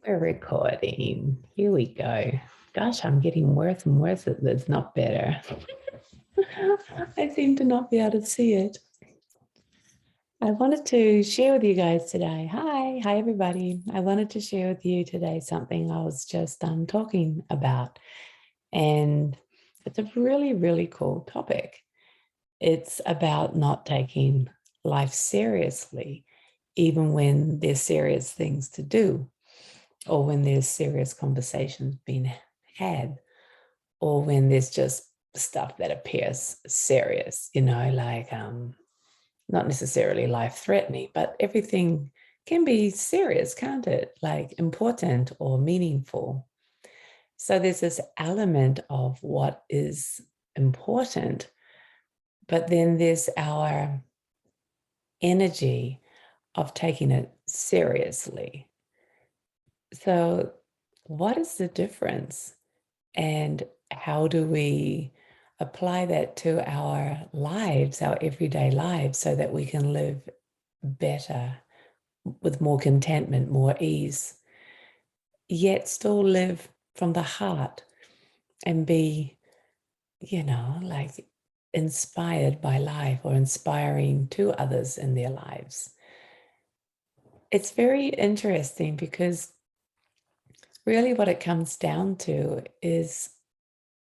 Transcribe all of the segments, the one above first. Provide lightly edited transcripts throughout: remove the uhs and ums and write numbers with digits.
We're recording. Here we go. Gosh, I'm getting worse and worse at this. Not better. I seem to not be able to see it. I wanted to share with you guys today. Hi, everybody. I wanted to share with you today something I was just talking about. And it's a really, really cool topic. It's about not taking life seriously, even when there's serious things to do, or when there's serious conversations being had, or when there's just stuff that appears serious, like not necessarily life-threatening, but everything can be serious, can't it? Like important or meaningful. So there's this element of what is important, but then there's our energy of taking it seriously. So what is the difference? And how do we apply that to our lives, our everyday lives, so that we can live better with more contentment, more ease, yet still live from the heart and be, like inspired by life or inspiring to others in their lives? It's very interesting because really what it comes down to is,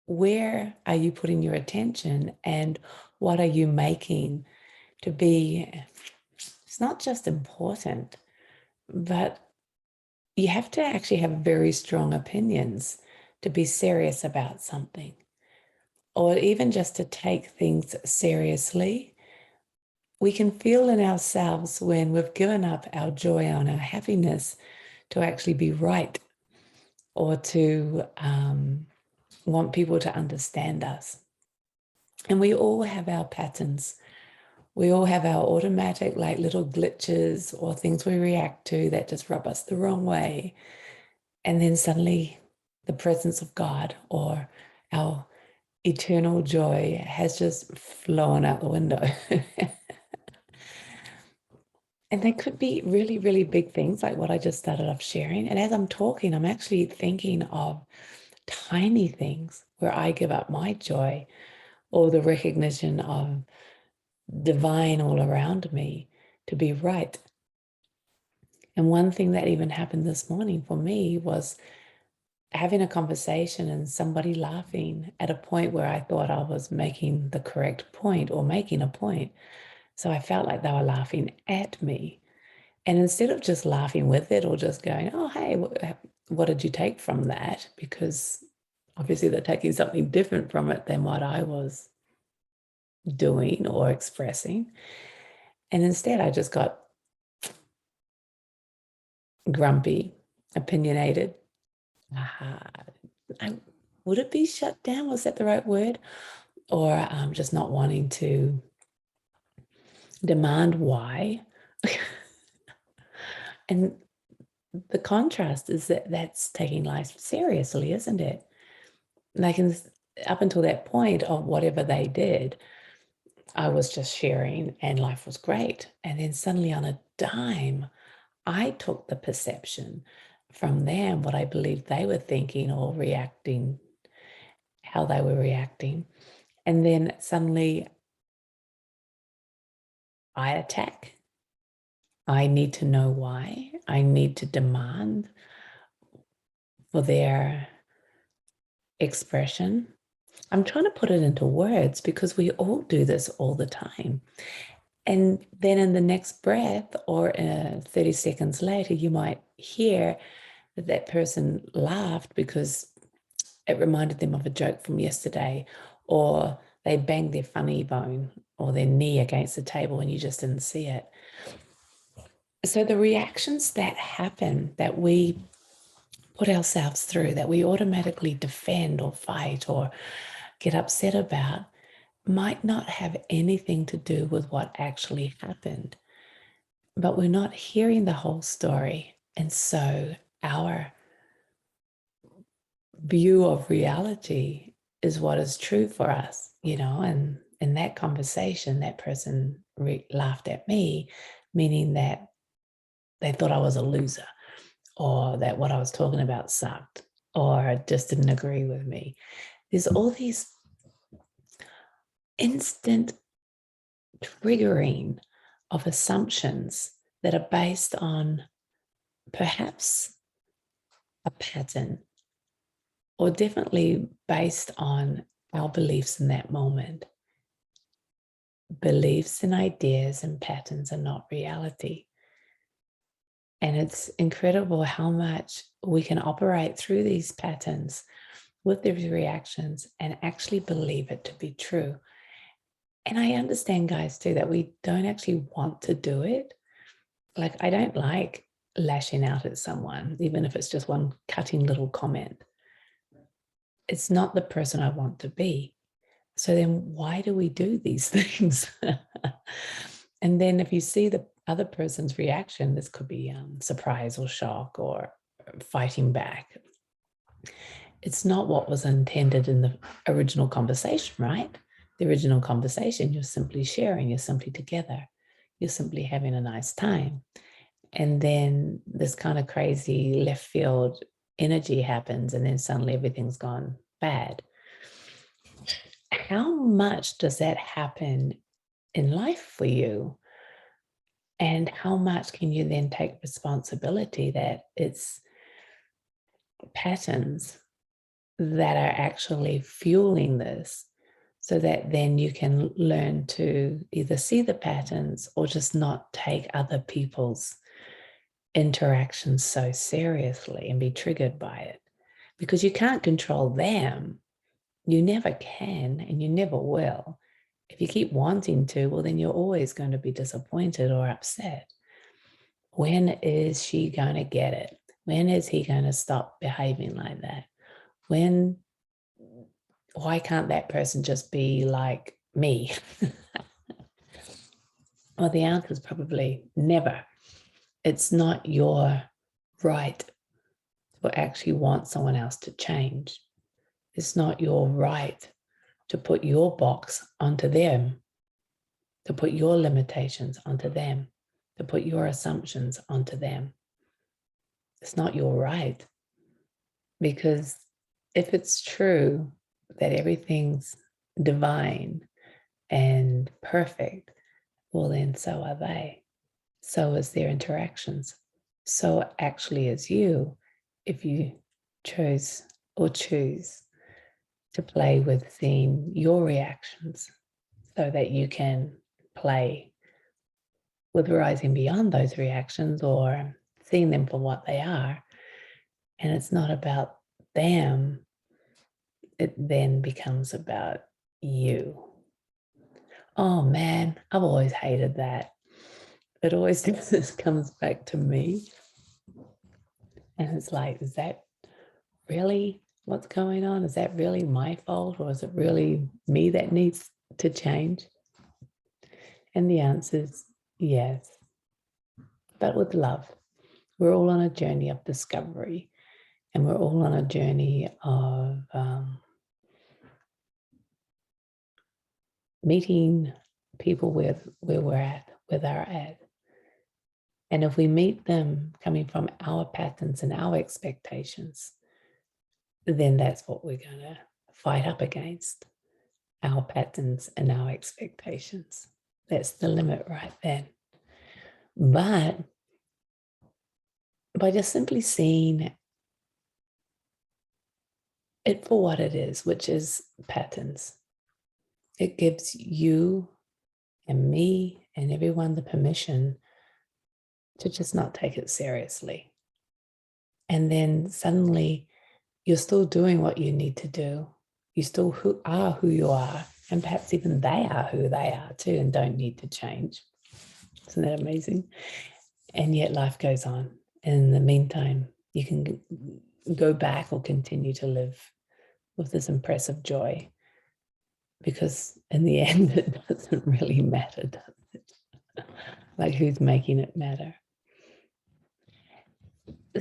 where are you putting your attention and what are you making to be? It's not just important, but you have to actually have very strong opinions to be serious about something, or even just to take things seriously. We can feel in ourselves when we've given up our joy and our happiness to actually be right, or to want people to understand us. And we all have our patterns. We all have our automatic, like little glitches or things we react to that just rub us the wrong way. And then suddenly the presence of God or our eternal joy has just flown out the window. And they could be really, really big things like what I just started off sharing. And as I'm talking, I'm actually thinking of tiny things where I give up my joy, or the recognition of divine all around me to be right. And one thing that even happened this morning for me was having a conversation and somebody laughing at a point where I thought I was making the correct point or making a point. So I felt like they were laughing at me. And instead of just laughing with it or just going, oh, hey, what did you take from that? Because obviously they're taking something different from it than what I was doing or expressing. And instead I just got grumpy, opinionated. Would it be shut down? Was that the right word? Or just not wanting to demand why. And the contrast is that that's taking life seriously, isn't it? Like up until that point of whatever they did, I was just sharing and life was great. And then suddenly on a dime, I took the perception from them, what I believed they were thinking or reacting, how they were reacting. And then suddenly I attack. I need to know why. I need to demand for their expression. I'm trying to put it into words because we all do this all the time. And then in the next breath or 30 seconds later, you might hear that that person laughed because it reminded them of a joke from yesterday, or they banged their funny bone or their knee against the table and you just didn't see it. So the reactions that happen, that we put ourselves through, that we automatically defend or fight or get upset about, might not have anything to do with what actually happened. But we're not hearing the whole story. And so our view of reality is what is true for us, and in that conversation, that person laughed at me, meaning that they thought I was a loser, or that what I was talking about sucked, or just didn't agree with me. There's all these instant triggering of assumptions that are based on perhaps a pattern, or definitely based on our beliefs in that moment. Beliefs and ideas and patterns are not reality. And it's incredible how much we can operate through these patterns with these reactions and actually believe it to be true. And I understand, guys, too, that we don't actually want to do it. Like, I don't like lashing out at someone, even if it's just one cutting little comment. It's not the person I want to be. So then why do we do these things? And then if you see the other person's reaction, this could be surprise or shock or fighting back. It's not what was intended in the original conversation, right? The original conversation, you're simply sharing, you're simply together, you're simply having a nice time. And then this kind of crazy left field energy happens, and then suddenly everything's gone bad. How much does that happen in life for you? And how much can you then take responsibility that it's patterns that are actually fueling this, so that then you can learn to either see the patterns or just not take other people's interactions so seriously and be triggered by it? Because you can't control them. You never can, and you never will. If you keep wanting to, well, then you're always going to be disappointed or upset. When is she going to get it? When is he going to stop behaving like that? Why can't that person just be like me? Well, the answer is probably never. It's not your right to actually want someone else to change. It's not your right to put your box onto them, to put your limitations onto them, to put your assumptions onto them. It's not your right. Because if it's true that everything's divine and perfect, well, then so are they. So is their interactions. So actually is you, if you choose to play with seeing your reactions, so that you can play with rising beyond those reactions or seeing them for what they are. And it's not about them. It then becomes about you. Oh man, I've always hated that. It always just comes back to me. And it's like, is that really what's going on? Is that really my fault? Or is it really me that needs to change? And the answer is yes, but with love. We're all on a journey of discovery, and we're all on a journey of meeting people where we're at, where they're at. And if we meet them coming from our patterns and our expectations, then that's what we're going to fight up against, our patterns and our expectations. That's the limit right then. But by just simply seeing it for what it is, which is patterns, it gives you and me and everyone the permission to just not take it seriously. And then suddenly you're still doing what you need to do. You still are who you are. And perhaps even they are who they are too, and don't need to change. Isn't that amazing? And yet life goes on. And in the meantime, you can go back or continue to live with this impressive joy. Because in the end, it doesn't really matter, does it? Like, who's making it matter?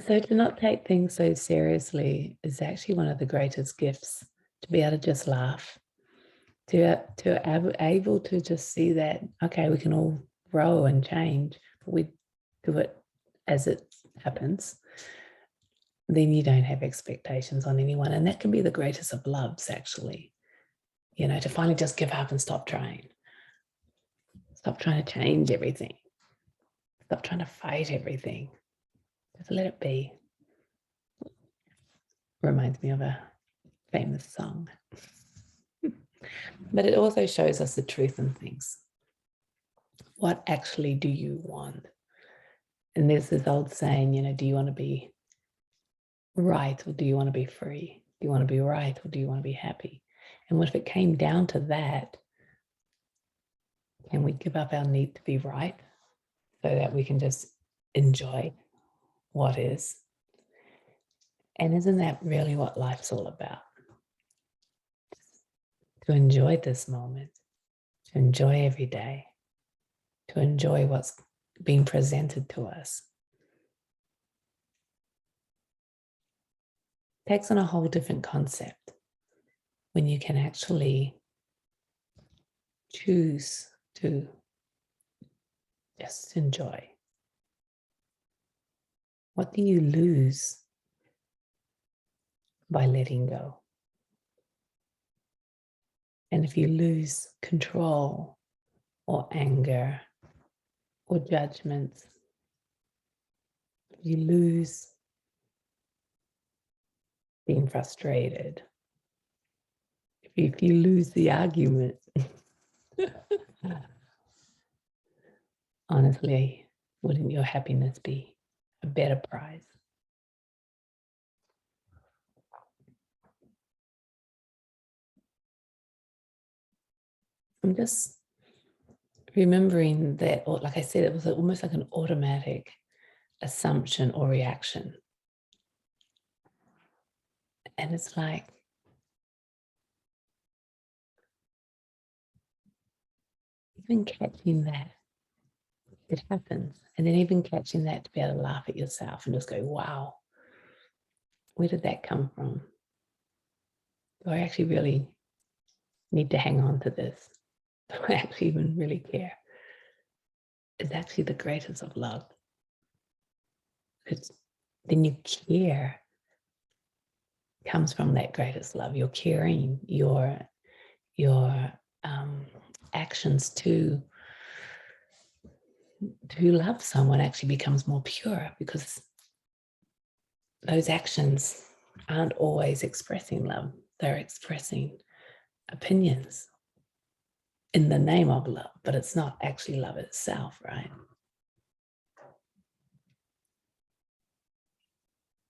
So to not take things so seriously is actually one of the greatest gifts, to be able to just laugh, to able to just see that, okay, we can all grow and change, but we do it as it happens. then you don't have expectations on anyone. And that can be the greatest of loves, actually, to finally just give up and stop trying. Stop trying to change everything. Stop trying to fight everything. Just let it be. Reminds me of a famous song. But it also shows us the truth in things. What actually do you want? And there's this old saying, do you want to be right or do you want to be free? Do you want to be right or do you want to be happy? And what if it came down to that? Can we give up our need to be right so that we can just enjoy what is? And isn't that really what life's all about? To enjoy this moment, to enjoy every day, to enjoy what's being presented to us. It takes on a whole different concept when you can actually choose to just enjoy. What do you lose by letting go? And if you lose control or anger or judgments, you lose being frustrated. If you lose the argument, honestly, wouldn't your happiness be a better prize? I'm just remembering that, or like I said, it was almost like an automatic assumption or reaction. And it's like, even catching that, it happens. And then even catching that to be able to laugh at yourself and just go, wow, where did that come from? Do I actually really need to hang on to this? Do I actually even really care? It's actually the greatest of love. Because then your care comes from that greatest love. Your caring, your actions to love someone actually becomes more pure, because those actions aren't always expressing love. They're expressing opinions in the name of love, but it's not actually love itself, right?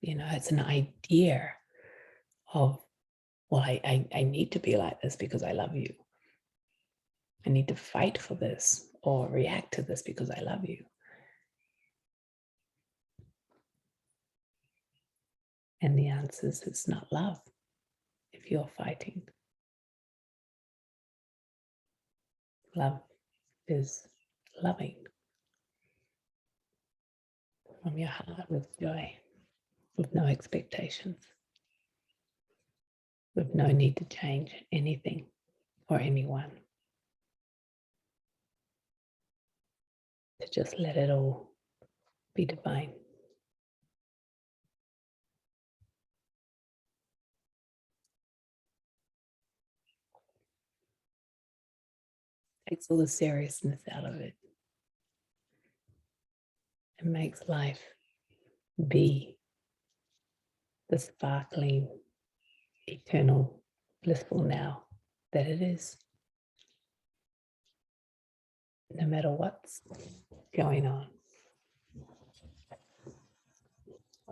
It's an idea of, well, I need to be like this because I love you. I need to fight for this or react to this because I love you. And the answer is, it's not love if you're fighting. Love is loving from your heart with joy, with no expectations, with no need to change anything or anyone. To just let it all be divine. Takes all the seriousness out of it. It makes life be the sparkling, eternal, blissful now that it is. No matter what's going on.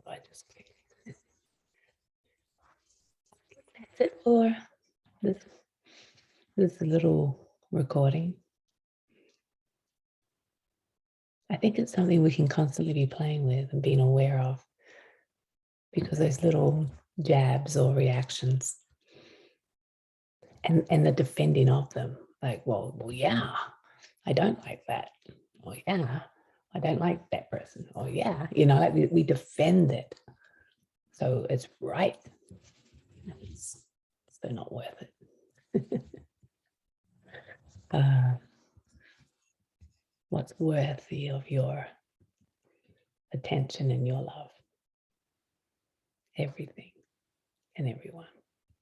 I just that's it for this little recording. I think it's something we can constantly be playing with and being aware of, because those little jabs or reactions and the defending of them, like, well, yeah, I don't like that. Oh yeah, I don't like that person. Oh yeah, like we defend it. So it's right. It's so not worth it. What's worthy of your attention and your love? everything and everyone.